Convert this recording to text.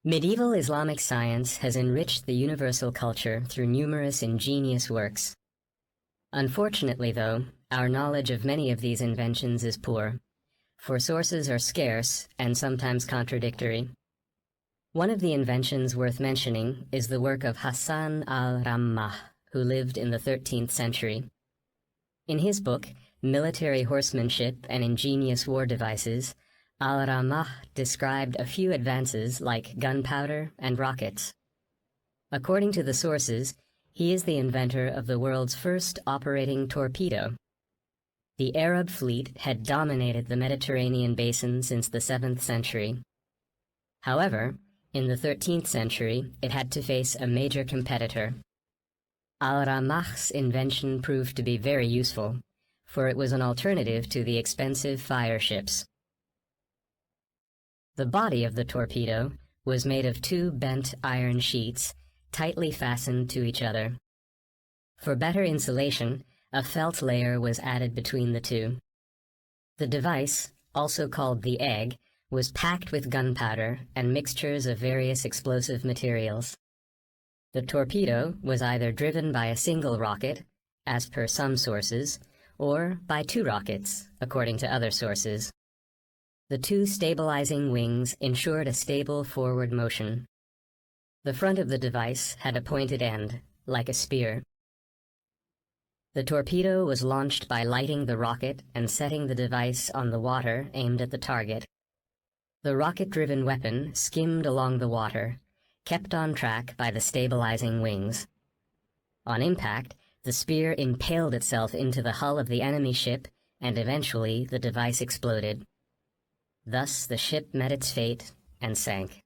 Medieval Islamic science has enriched the universal culture through numerous ingenious works. Unfortunately, though, our knowledge of many of these inventions is poor, for sources are scarce and sometimes contradictory. One of the inventions worth mentioning is the work of Hassan Al Rammah, who lived in the 13th century. In his book, Military Horsemanship and Ingenious War Devices, Al Rammah described a few advances like gunpowder and rockets. According to the sources, he is the inventor of the world's first operating torpedo. The Arab fleet had dominated the Mediterranean basin since the 7th century. However, in the 13th century, it had to face a major competitor. Al Rammah's invention proved to be very useful, for it was an alternative to the expensive fire ships. The body of the torpedo was made of two bent iron sheets, tightly fastened to each other. For better insulation, a felt layer was added between the two. The device, also called the egg, was packed with gunpowder and mixtures of various explosive materials. The torpedo was either driven by a single rocket, as per some sources, or by two rockets, according to other sources. The two stabilizing wings ensured a stable forward motion. The front of the device had a pointed end, like a spear. The torpedo was launched by lighting the rocket and setting the device on the water aimed at the target. The rocket-driven weapon skimmed along the water, kept on track by the stabilizing wings. On impact, the spear impaled itself into the hull of the enemy ship, and eventually the device exploded. Thus the ship met its fate and sank.